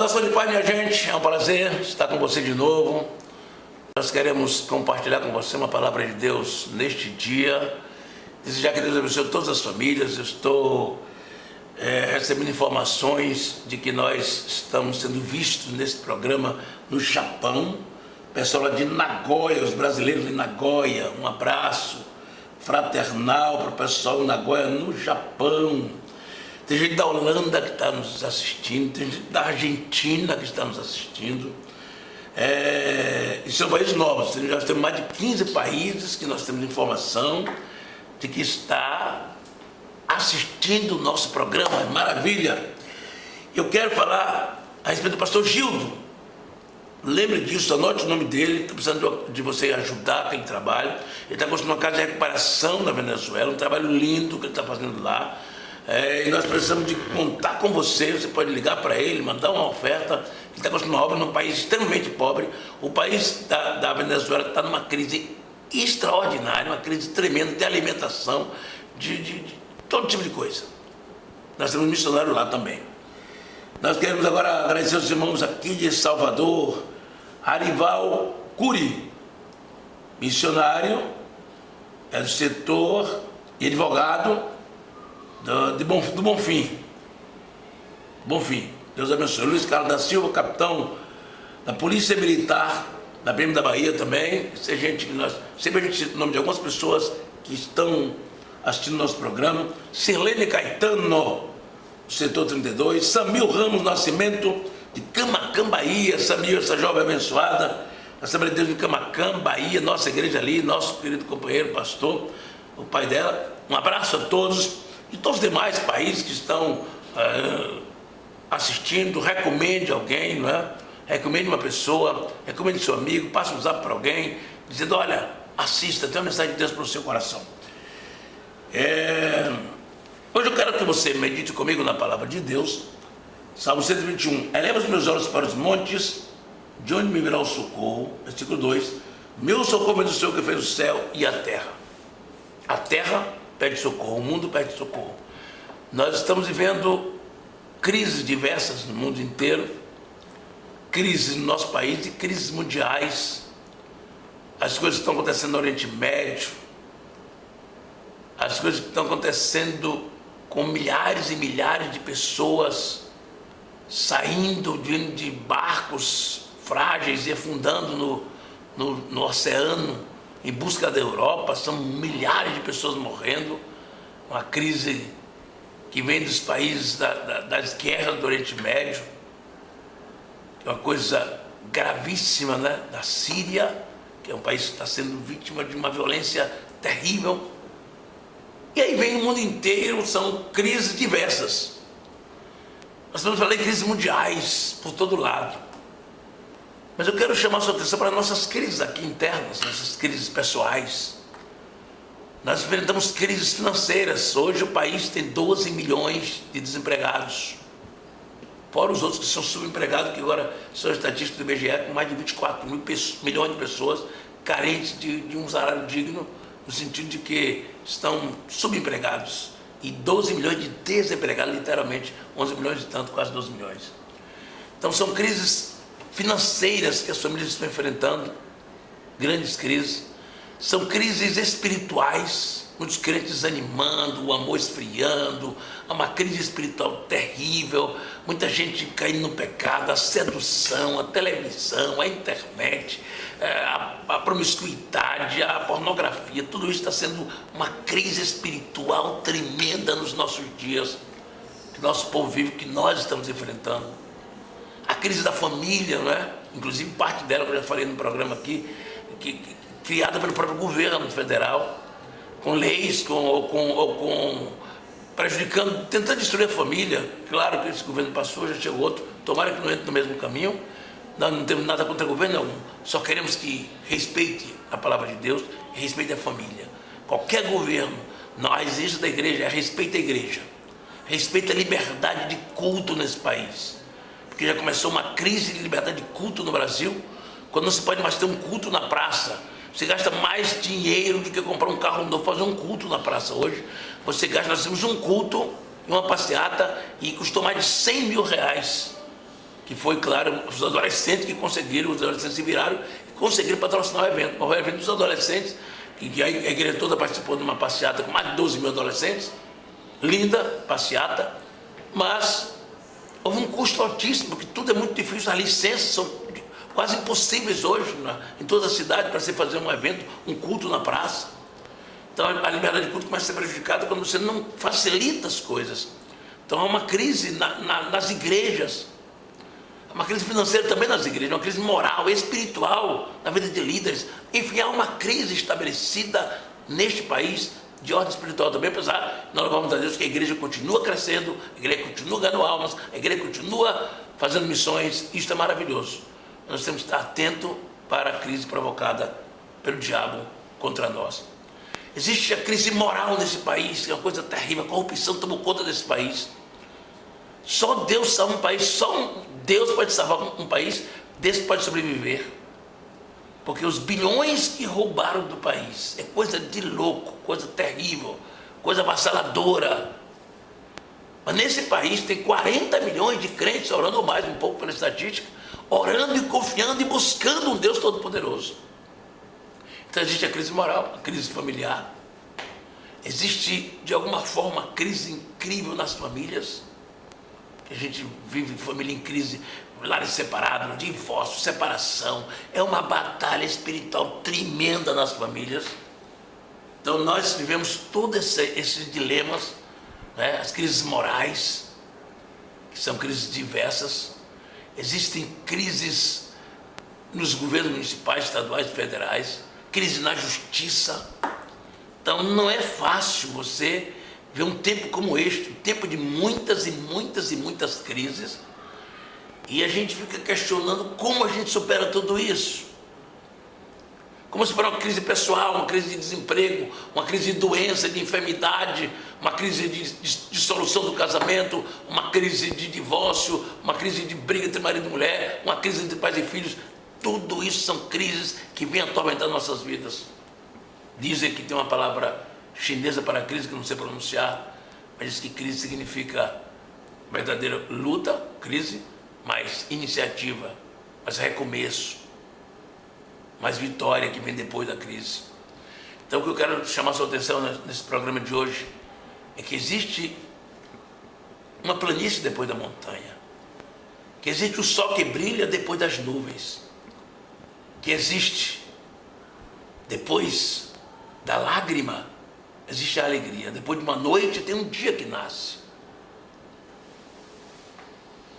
Nação de Paz, minha gente, é um prazer estar com você de novo. Nós queremos compartilhar com você uma palavra de Deus neste dia. Desejar que Deus abençoe todas as famílias. Eu estou recebendo informações de que nós estamos sendo vistos nesse programa no Japão. Pessoal lá de Nagoya, os brasileiros de Nagoya, um abraço fraternal para o pessoal de Nagoya, no Japão. Tem gente da Holanda que está nos assistindo, tem gente da Argentina que está nos assistindo. E são países novos, nós temos mais de 15 países que nós temos informação de que está assistindo o nosso programa, é maravilha. Eu quero falar a respeito do pastor Gildo. Lembre disso, anote o nome dele, estou precisando de você ajudar aquele trabalho. Ele está construindo uma casa de recuperação na Venezuela, um trabalho lindo que ele está fazendo lá. E nós precisamos de contar com você. Você pode ligar para ele, mandar uma oferta. Ele está construindo uma obra num país extremamente pobre. O país da Venezuela está numa crise extraordinária, uma crise tremenda de alimentação, de todo tipo de coisa. Nós temos um missionário lá também. Nós queremos agora agradecer aos irmãos aqui de Salvador, Arival Curi, missionário, é do setor e advogado do Bonfim. Bonfim, Deus abençoe. Luiz Carlos da Silva, capitão da Polícia Militar da PM da Bahia também. Isso é gente que sempre a gente cita o nome de algumas pessoas que estão assistindo nosso programa. Sirlene Caetano, setor 32. Samil Ramos Nascimento, de Camaquã, Bahia. Samil, essa jovem abençoada, Assembleia de Deus de Camaquã, Bahia, nossa igreja ali, nosso querido companheiro, pastor, o pai dela. Um abraço a todos. De todos os demais países que estão assistindo. Recomende alguém, não é? Recomende uma pessoa, recomende seu amigo, passe um zap para alguém, dizendo: olha, assista, tem uma mensagem de Deus para o seu coração. Hoje eu quero que você medite comigo na palavra de Deus. Salmo 121. Eleva os meus olhos para os montes, de onde me virá o socorro? Versículo 2. Meu socorro vem do Senhor que fez o céu e a terra. A terra pede socorro, o mundo pede socorro. Nós estamos vivendo crises diversas no mundo inteiro, crises no nosso país e crises mundiais. As coisas que estão acontecendo no Oriente Médio, as coisas que estão acontecendo com milhares e milhares de pessoas saindo de barcos frágeis e afundando no oceano em busca da Europa. São milhares de pessoas morrendo. Uma crise que vem dos países das guerras do Oriente Médio, que é uma coisa gravíssima, né? Da Síria, que é um país que está sendo vítima de uma violência terrível. E aí vem o mundo inteiro, são crises diversas. Nós estamos falando de crises mundiais por todo lado. Mas eu quero chamar a sua atenção para nossas crises aqui internas, nossas crises pessoais. Nós enfrentamos crises financeiras. Hoje o país tem 12 milhões de desempregados. Fora os outros que são subempregados, que agora são estatísticas do IBGE, com mais de 24 milhões de pessoas carentes de um salário digno, no sentido de que estão subempregados. E 12 milhões de desempregados, literalmente 11 milhões e tanto, quase 12 milhões. Então são crises financeiras que as famílias estão enfrentando, grandes crises. São crises espirituais, muitos crentes desanimando, o amor esfriando, uma crise espiritual terrível, muita gente caindo no pecado, a sedução, a televisão, a internet, a promiscuidade, a pornografia. Tudo isso está sendo uma crise espiritual tremenda nos nossos dias, que nosso povo vive, que nós estamos enfrentando. A crise da família, não é? Inclusive parte dela, que eu já falei no programa aqui, criada pelo próprio governo federal, com leis, prejudicando, tentando destruir a família. Claro que esse governo passou, já chegou outro, tomara que não entre no mesmo caminho. Nós não temos nada contra o governo, não. Só queremos que respeite a palavra de Deus e respeite a família. Qualquer governo, a exigência da igreja é respeite a igreja, respeite a liberdade de culto nesse país. Porque já começou uma crise de liberdade de culto no Brasil, quando não se pode mais ter um culto na praça. Você gasta mais dinheiro do que comprar um carro novo, fazer um culto na praça hoje. Você gasta, nós temos um culto, uma passeata, e custou mais de 100 mil reais. que foi, claro, os adolescentes que conseguiram, os adolescentes se viraram e conseguiram patrocinar o evento. O evento dos adolescentes, que a igreja toda participou de uma passeata com mais de 12 mil adolescentes, linda passeata, mas houve um custo altíssimo, porque tudo é muito difícil, as licenças são quase impossíveis hoje, em toda a cidade, para você fazer um evento, um culto na praça. Então a liberdade de culto começa a ser prejudicada quando você não facilita as coisas. Então há uma crise nas igrejas, há uma crise financeira também nas igrejas, uma crise moral, espiritual, na vida de líderes. Enfim, há uma crise estabelecida neste país, de ordem espiritual também, apesar, nós louvamos a Deus que a igreja continua crescendo, a igreja continua ganhando almas, a igreja continua fazendo missões, isso é maravilhoso. Nós temos que estar atentos para a crise provocada pelo diabo contra nós. Existe a crise moral nesse país, que é uma coisa terrível, a corrupção tomou conta desse país. Só Deus salva um país, só Deus pode salvar um país, desse pode sobreviver. Porque os bilhões que roubaram do país é coisa de louco, coisa terrível, coisa avassaladora. Mas nesse país tem 40 milhões de crentes orando, ou mais, um pouco pela estatística, orando e confiando e buscando um Deus Todo-Poderoso. Então existe a crise moral, a crise familiar. Existe, de alguma forma, uma crise incrível nas famílias. Que a gente vive família em crise, lares separados, divórcio, separação. É uma batalha espiritual tremenda nas famílias. Então nós vivemos todos esses dilemas, né? As crises morais, que são crises diversas. Existem crises nos governos municipais, estaduais e federais, crise na justiça. Então não é fácil você ver um tempo como este, um tempo de muitas e muitas e muitas crises, e a gente fica questionando como a gente supera tudo isso. Como superar uma crise pessoal, uma crise de desemprego, uma crise de doença, de enfermidade, uma crise de dissolução do casamento, uma crise de divórcio, uma crise de briga entre marido e mulher, uma crise entre pais e filhos. Tudo isso são crises que vêm atormentar nossas vidas. Dizem que tem uma palavra chinesa para crise que não sei pronunciar, mas diz que crise significa verdadeira luta, crise, mais iniciativa, mais recomeço, mais vitória que vem depois da crise. Então o que eu quero chamar a sua atenção nesse programa de hoje é que existe uma planície depois da montanha, que existe o sol que brilha depois das nuvens, que existe depois da lágrima existe a alegria, depois de uma noite tem um dia que nasce,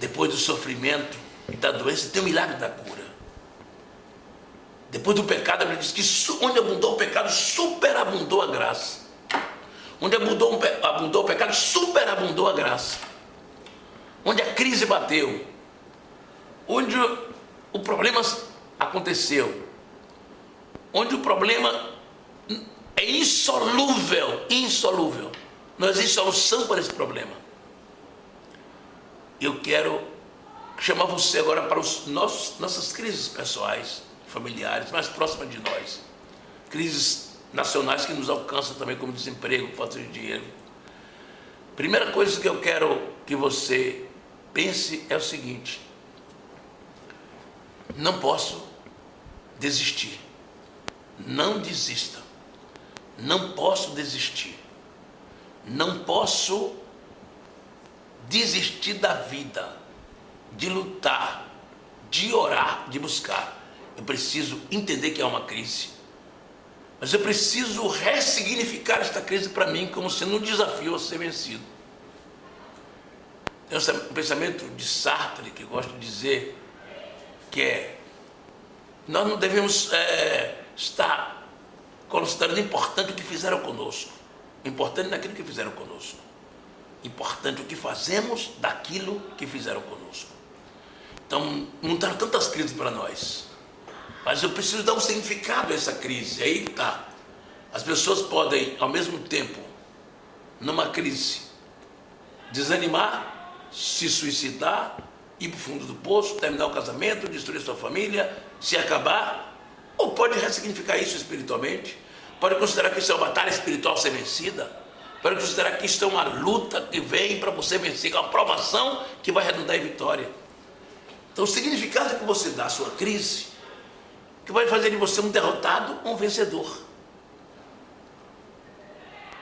depois do sofrimento e da doença tem o milagre da cura. Depois do pecado, a Bíblia diz que onde abundou o pecado, superabundou a graça. Onde abundou o pecado, superabundou a graça. Onde a crise bateu, onde o problema aconteceu, onde o problema é insolúvel, não existe solução para esse problema. Eu quero chamar você agora para nossas crises pessoais, familiares, mais próximas de nós. Crises nacionais que nos alcançam também, como desemprego, falta de dinheiro. Primeira coisa que eu quero que você pense é o seguinte: não posso desistir. Não desista. Não posso desistir. Não posso desistir da vida, de lutar, de orar, de buscar. Eu preciso entender que é uma crise, mas eu preciso ressignificar esta crise para mim como sendo um desafio a ser vencido. Tem um pensamento de Sartre que eu gosto de dizer, que é: nós não devemos estar considerando importante o que fizeram conosco, importante naquilo que fizeram conosco, importante o que fazemos daquilo que fizeram conosco. Então não estão tantas crises para nós, mas eu preciso dar um significado a essa crise. Aí está. As pessoas podem ao mesmo tempo, numa crise, desanimar, se suicidar, ir para o fundo do poço, terminar o casamento, destruir sua família, se acabar, ou pode ressignificar isso espiritualmente, pode considerar que isso é uma batalha espiritual a ser vencida, pode considerar que isso é uma luta que vem para você vencer, uma provação que vai redundar em vitória. Então, o significado que você dá à sua crise, que vai fazer de você um derrotado ou um vencedor.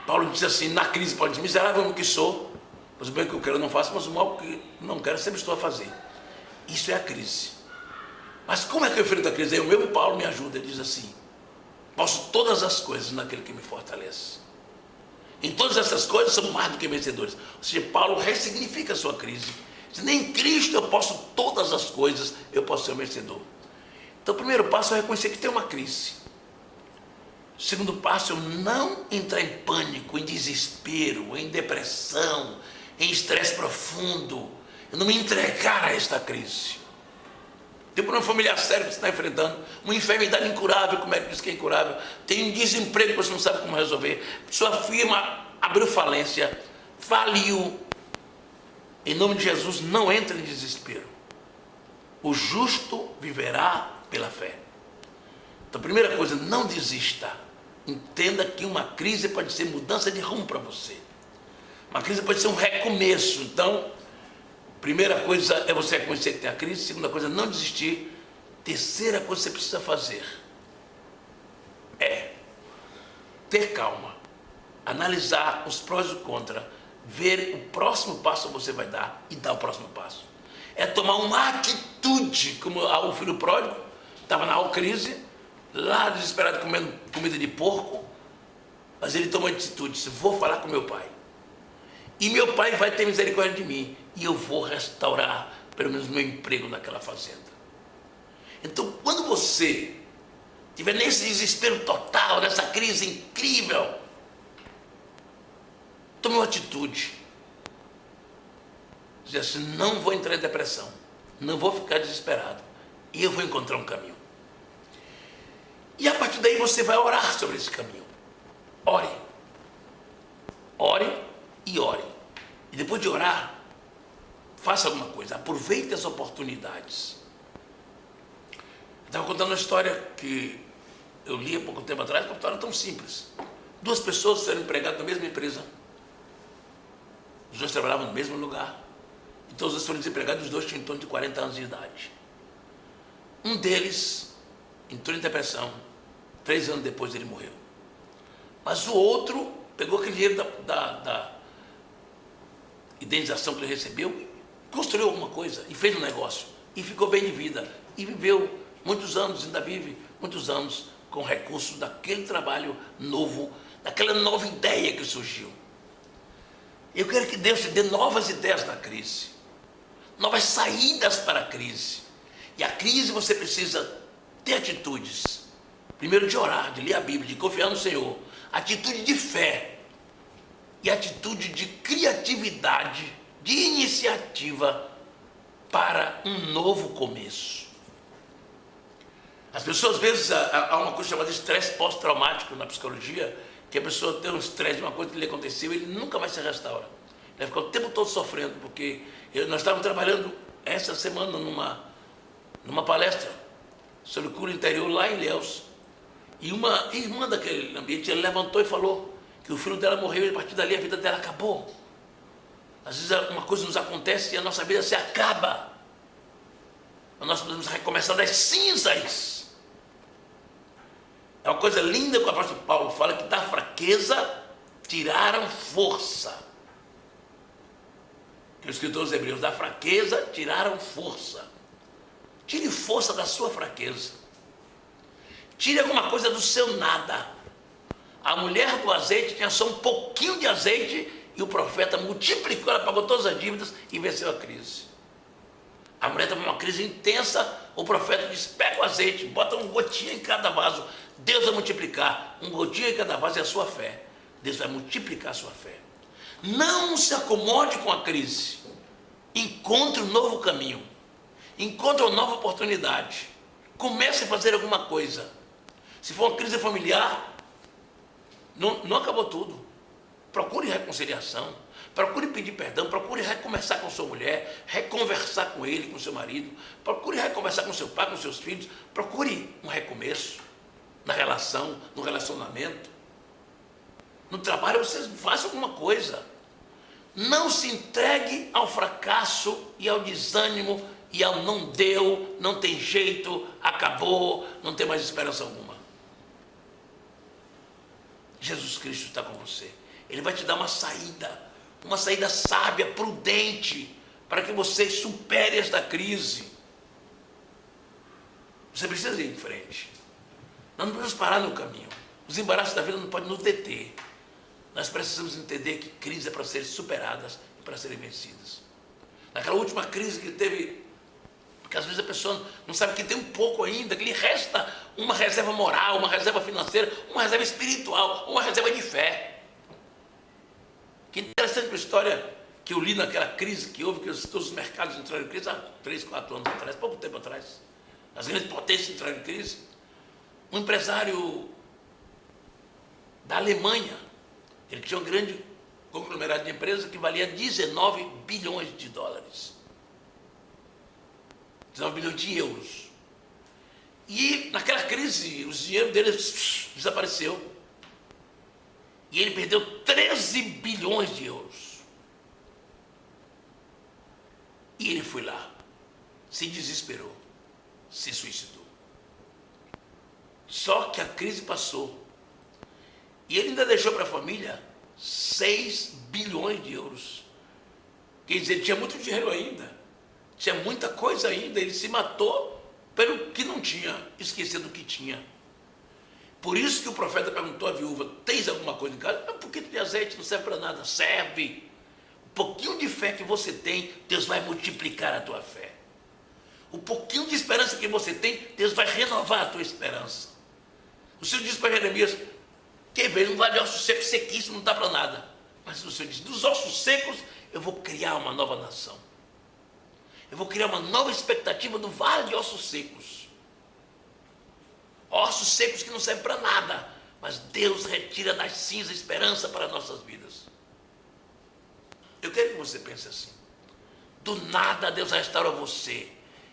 Paulo disse assim, na crise, Paulo diz, miserável que sou, pois o bem que eu quero eu não faço, mas o mal que não quero sempre estou a fazer. Isso é a crise. Mas como é que eu enfrento a crise? Aí o meu Paulo me ajuda, ele diz assim, posso todas as coisas naquele que me fortalece. Em todas essas coisas somos mais do que vencedores. Ou seja, Paulo ressignifica a sua crise. Diz, nem em Cristo eu posso todas as coisas, eu posso ser um vencedor. Então o primeiro passo é reconhecer que tem uma crise. O segundo passo é não entrar em pânico, em desespero, em depressão, em estresse profundo. Eu não me entregar a esta crise. Tem um problema familiar sério que você está enfrentando, uma enfermidade incurável, como é que diz que é incurável, tem um desemprego que você não sabe como resolver, sua firma abriu falência, faliu. Em nome de Jesus, não entre em desespero. O justo viverá pela fé. Então, primeira coisa, não desista. Entenda que uma crise pode ser mudança de rumo para você. Uma crise pode ser um recomeço. Então, primeira coisa é você reconhecer que tem a crise. Segunda coisa, não desistir. Terceira coisa que você precisa fazer é ter calma, analisar os prós e os contras, ver o próximo passo que você vai dar e dar o próximo passo. É tomar uma atitude, como o filho pródigo estava na crise, lá desesperado comendo comida de porco, mas ele tomou atitude, disse, vou falar com meu pai. E meu pai vai ter misericórdia de mim, e eu vou restaurar, pelo menos, meu emprego naquela fazenda. Então, quando você estiver nesse desespero total, nessa crise incrível, tome uma atitude. Diz assim, não vou entrar em depressão, não vou ficar desesperado, e eu vou encontrar um caminho. E a partir daí você vai orar sobre esse caminho. Ore. Ore e ore. E depois de orar, faça alguma coisa, aproveite as oportunidades. Eu estava contando uma história que eu li há pouco tempo atrás, uma história tão simples. Duas pessoas eram empregadas na mesma empresa. Os dois trabalhavam no mesmo lugar. Então os dois foram desempregados, os dois tinham em torno de 40 anos de idade. Um deles entrou em depressão, 3 anos depois ele morreu. Mas o outro pegou aquele dinheiro da indenização que ele recebeu, construiu alguma coisa e fez um negócio. E ficou bem de vida. E viveu muitos anos, ainda vive muitos anos com recursos daquele trabalho novo, daquela nova ideia que surgiu. Eu quero que Deus te dê novas ideias na crise, novas saídas para a crise. E a crise você precisa ter atitudes. Primeiro de orar, de ler a Bíblia, de confiar no Senhor. Atitude de fé. E atitude de criatividade, de iniciativa para um novo começo. As pessoas, às vezes, há uma coisa chamada estresse pós-traumático na psicologia, que a pessoa tem um estresse de uma coisa que lhe aconteceu e ele nunca mais se restaura. Ele vai ficar o tempo todo sofrendo, porque nós estávamos trabalhando essa semana numa palestra sobre cura interior lá em Ilhéus. E uma irmã daquele ambiente, ela levantou e falou que o filho dela morreu e a partir dali a vida dela acabou. Às vezes uma coisa nos acontece e a nossa vida se acaba. Nós podemos recomeçar das cinzas. É uma coisa linda que o apóstolo Paulo fala, que da fraqueza tiraram força. Que o escritor dos Hebreus, da fraqueza tiraram força. Tire força da sua fraqueza. Tire alguma coisa do seu nada. A mulher do azeite tinha só um pouquinho de azeite e o profeta multiplicou, ela pagou todas as dívidas e venceu a crise. A mulher estava numa crise intensa, o profeta disse, pega o azeite, bota um gotinho em cada vaso, Deus vai multiplicar. Um gotinho em cada vaso é a sua fé. Deus vai multiplicar a sua fé. Não se acomode com a crise. Encontre um novo caminho. Encontre uma nova oportunidade. Comece a fazer alguma coisa. Se for uma crise familiar, não acabou tudo. Procure reconciliação. Procure pedir perdão, procure recomeçar com sua mulher, reconversar com ele, com seu marido, procure reconversar com seu pai, com seus filhos, procure um recomeço na relação, no relacionamento. No trabalho você faça alguma coisa. Não se entregue ao fracasso e ao desânimo e não deu, não tem jeito, acabou, não tem mais esperança alguma. Jesus Cristo está com você. Ele vai te dar uma saída sábia, prudente, para que você supere esta crise. Você precisa ir em frente. Nós não podemos parar no caminho. Os embaraços da vida não podem nos deter. Nós precisamos entender que crise é para serem superadas e para serem vencidas. Naquela última crise que teve, porque às vezes a pessoa não sabe que tem um pouco ainda, que lhe resta uma reserva moral, uma reserva financeira, uma reserva espiritual, uma reserva de fé. Que interessante a história que eu li naquela crise que houve, que todos os mercados entraram em crise há 3, 4 anos atrás, pouco tempo atrás. As grandes potências entraram em crise. Um empresário da Alemanha, ele tinha um grande conglomerado de empresas que valia 19 bilhões de dólares. 19 bilhões de euros. E naquela crise, o dinheiro dele desapareceu. E ele perdeu 13 bilhões de euros. E ele foi lá, se desesperou, se suicidou. Só que a crise passou. E ele ainda deixou para a família 6 bilhões de euros. Quer dizer, ele tinha muito dinheiro ainda. Tinha muita coisa ainda. Ele se matou pelo que não tinha, esquecendo o que tinha. Por isso que o profeta perguntou à viúva: tens alguma coisa em casa? Um pouquinho de azeite não serve para nada. Serve. Um pouquinho de fé que você tem, Deus vai multiplicar a tua fé. O pouquinho de esperança que você tem, Deus vai renovar a tua esperança. O Senhor diz para Jeremias: quem vê um vale de ossos secos, sequíssimo, não dá para nada. Mas o Senhor diz: dos ossos secos eu vou criar uma nova nação. Eu vou criar uma nova expectativa do vale de ossos secos. Ossos secos que não servem para nada, mas Deus retira das cinzas a esperança para nossas vidas. Eu quero que você pense assim: do nada Deus restaura você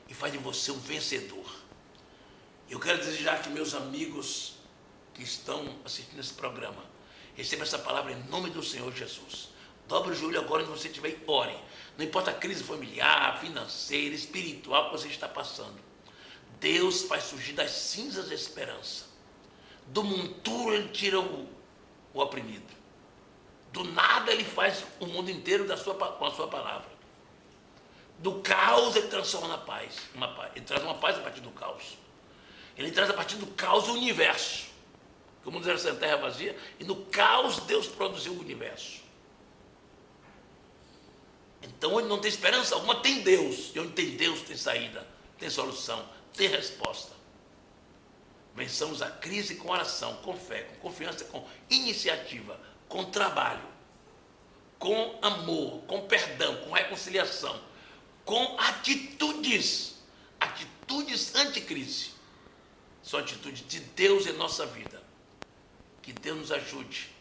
e faz de você um vencedor. Eu quero desejar que meus amigos que estão assistindo esse programa recebam essa palavra em nome do Senhor Jesus. Dobre o joelho agora onde você estiver e ore. Não importa a crise familiar, financeira, espiritual que você está passando. Deus faz surgir das cinzas a esperança. Do monturo ele tira o oprimido. Do nada ele faz o mundo inteiro com a sua palavra. Do caos ele transforma na paz. Ele traz uma paz a partir do caos. Ele traz a partir do caos o universo. Porque o mundo era sem terra vazia, e no caos Deus produziu o universo. Então, onde não tem esperança alguma, tem Deus. E onde tem Deus, tem saída, tem solução, tem resposta. Vençamos a crise com oração, com fé, com confiança, com iniciativa, com trabalho, com amor, com perdão, com reconciliação, com atitudes anticrise. São atitudes de Deus em nossa vida. Que Deus nos ajude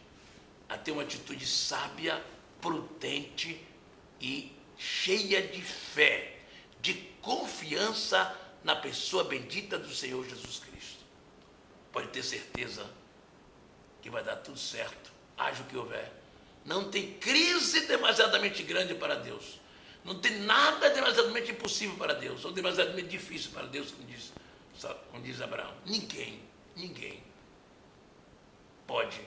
a ter uma atitude sábia, prudente e cheia de fé, de confiança na pessoa bendita do Senhor Jesus Cristo. Pode ter certeza que vai dar tudo certo, haja o que houver. Não tem crise demasiadamente grande para Deus. Não tem nada demasiadamente impossível para Deus, ou demasiadamente difícil para Deus, como diz Abraão. Ninguém pode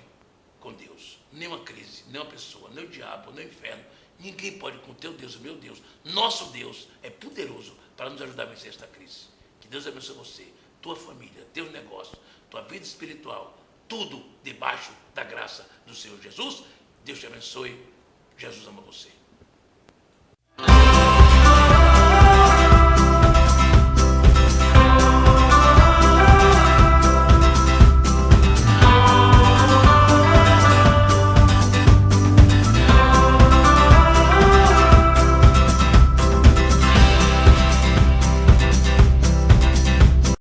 com Deus. Nenhuma crise, nenhuma pessoa, nem o diabo, nem o inferno. Ninguém pode com o teu Deus, o meu Deus. Nosso Deus é poderoso para nos ajudar a vencer esta crise. Que Deus abençoe você, tua família, teu negócio, tua vida espiritual. Tudo debaixo da graça do Senhor Jesus. Deus te abençoe. Jesus ama você.